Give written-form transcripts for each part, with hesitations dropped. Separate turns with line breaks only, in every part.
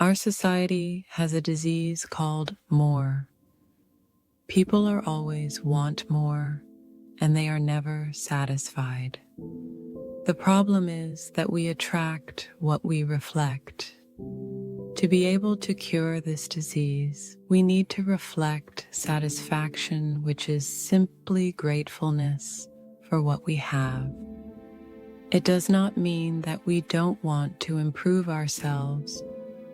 Our society has a disease called more. People are always want more, and they are never satisfied. The problem is that we attract what we reflect. To be able to cure this disease, we need to reflect satisfaction, which is simply gratefulness for what we have. It does not mean that we don't want to improve ourselves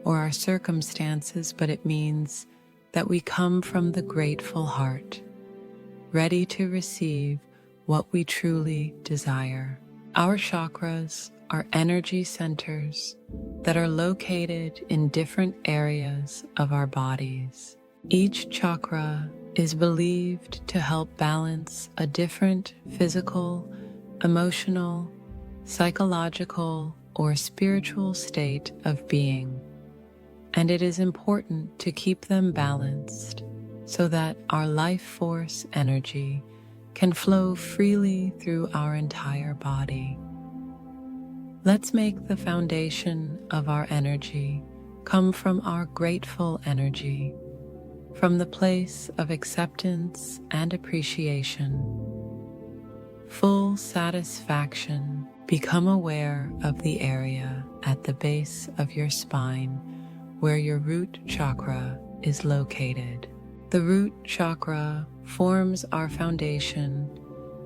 or our circumstances, but it means that we come from the grateful heart, ready to receive what we truly desire. Our chakras are energy centers that are located in different areas of our bodies. Each chakra is believed to help balance a different physical, emotional, psychological, or spiritual state of being. And it is important to keep them balanced so that our life force energy can flow freely through our entire body. Let's make the foundation of our energy come from our grateful energy, from the place of acceptance and appreciation. Full satisfaction. Become aware of the area at the base of your spine where your root chakra is located. The root chakra forms our foundation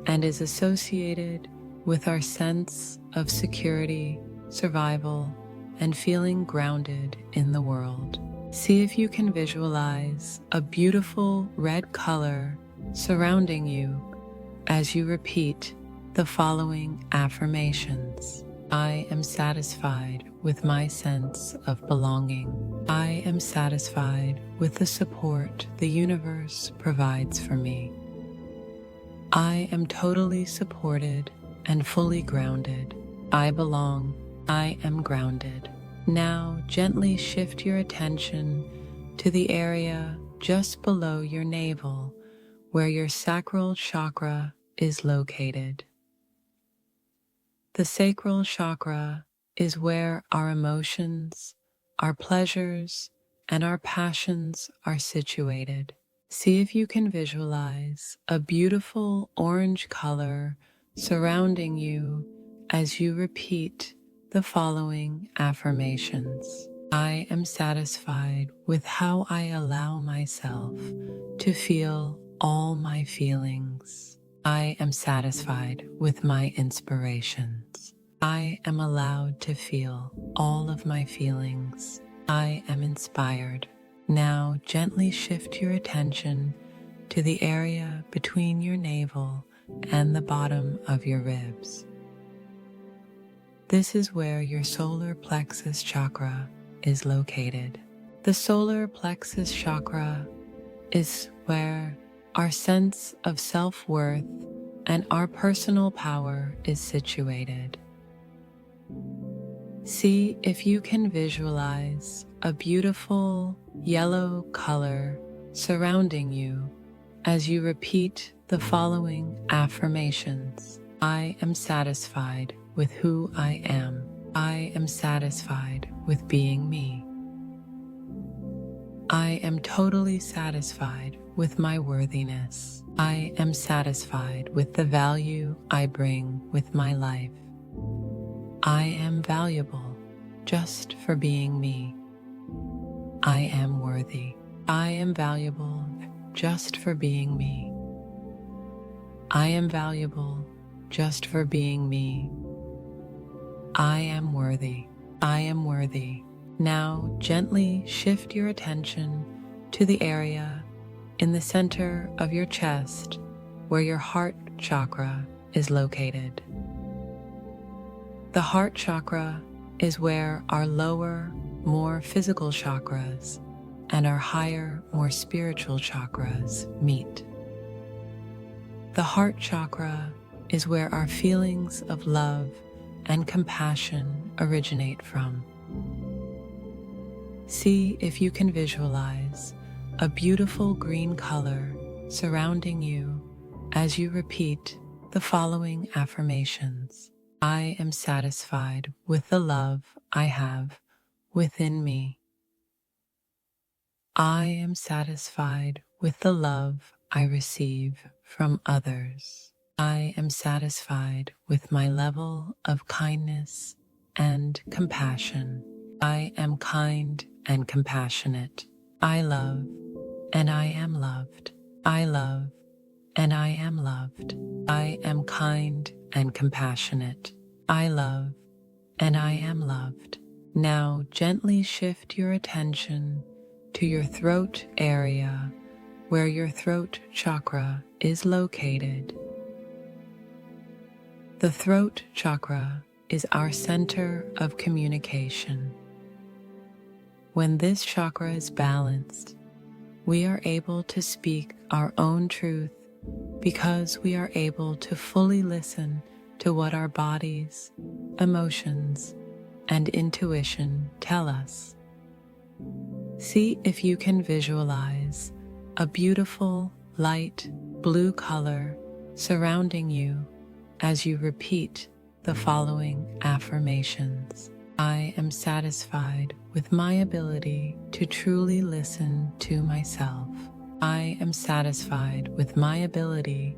and is associated with our sense of security, survival, and feeling grounded in the world. See if you can visualize a beautiful red color surrounding you as you repeat the following affirmations. I am satisfied with my sense of belonging. I am satisfied with the support the universe provides for me. I am totally supported and fully grounded. I belong. I am grounded. Now gently shift your attention to the area just below your navel where your sacral chakra is located. The sacral chakra is where our emotions, our pleasures, and our passions are situated. See if you can visualize a beautiful orange color surrounding you as you repeat the following affirmations. I am satisfied with how I allow myself to feel all my feelings. I am satisfied with my inspirations. I am allowed to feel all of my feelings. I am inspired. Now gently shift your attention to the area between your navel and the bottom of your ribs. This is where your solar plexus chakra is located. The solar plexus chakra is where our sense of self-worth and our personal power is situated. See if you can visualize a beautiful yellow color surrounding you as you repeat the following affirmations. I am satisfied with who I am. I am satisfied with being me. I am totally satisfied with my worthiness. I am satisfied with the value I bring with my life. I am valuable just for being me. I am worthy. I am valuable just for being me. I am valuable just for being me. I am worthy. I am worthy. Now gently shift your attention to the area in the center of your chest where your heart chakra is located. The heart chakra is where our lower, more physical chakras and our higher, more spiritual chakras meet. The heart chakra is where our feelings of love and compassion originate from. See if you can visualize a beautiful green color surrounding you as you repeat the following affirmations. I am satisfied with the love I have within me. I am satisfied with the love I receive from others. I am satisfied with my level of kindness and compassion. I am kind and compassionate. I love and I am loved. I love and I am loved. I am kind and compassionate. I love and I am loved. Now gently shift your attention to your throat area where your throat chakra is located. The throat chakra is our center of communication. When this chakra is balanced, we are able to speak our own truth because we are able to fully listen to what our bodies, emotions, and intuition tell us. See if you can visualize a beautiful light blue color surrounding you as you repeat the following affirmations. I am satisfied with my ability to truly listen to myself. I am satisfied with my ability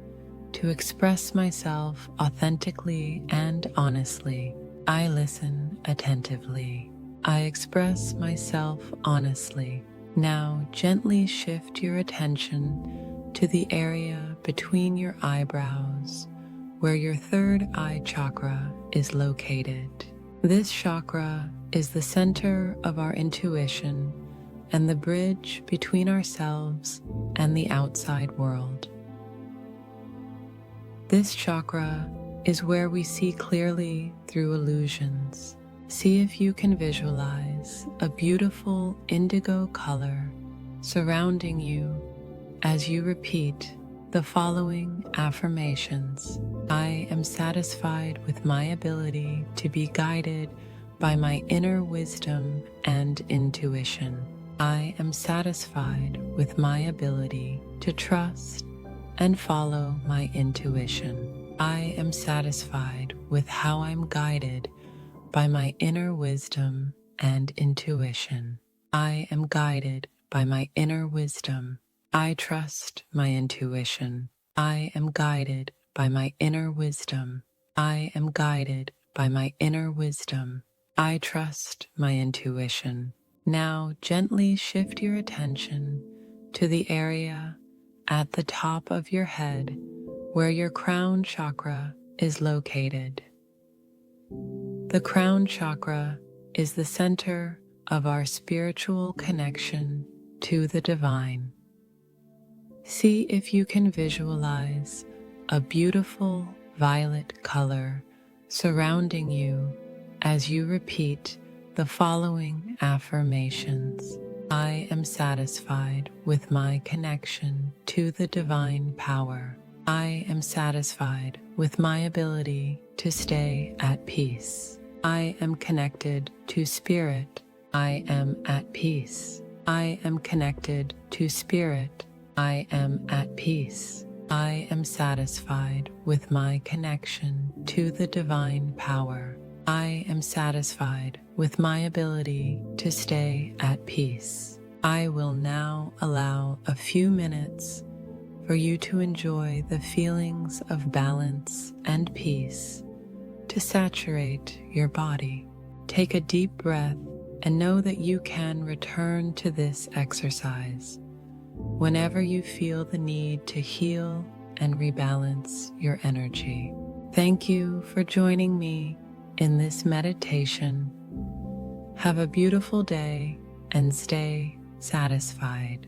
to express myself authentically and honestly. I listen attentively. I express myself honestly. Now gently shift your attention to the area between your eyebrows where your third eye chakra is located. This chakra is the center of our intuition and the bridge between ourselves and the outside world. This chakra is where we see clearly through illusions. See if you can visualize a beautiful indigo color surrounding you as you repeat the following affirmations. I am satisfied with my ability to be guided by my inner wisdom and intuition. I am satisfied with my ability to trust and follow my intuition. I am satisfied with how I'm guided by my inner wisdom and intuition. I am guided by my inner wisdom. I trust my intuition. I am guided by my inner wisdom. I am guided by my inner wisdom. I trust my intuition. Now gently shift your attention to the area at the top of your head where your crown chakra is located. The crown chakra is the center of our spiritual connection to the divine. See if you can visualize a beautiful violet color surrounding you as you repeat the following affirmations. I am satisfied with my connection to the divine power. I am satisfied with my ability to stay at peace. I am connected to spirit. I am at peace. I am connected to spirit. I am at peace. I am satisfied with my connection to the divine power. I am satisfied with my ability to stay at peace. I will now allow a few minutes for you to enjoy the feelings of balance and peace to saturate your body. Take a deep breath and know that you can return to this exercise whenever you feel the need to heal and rebalance your energy. Thank you for joining me in this meditation. Have a beautiful day and stay satisfied.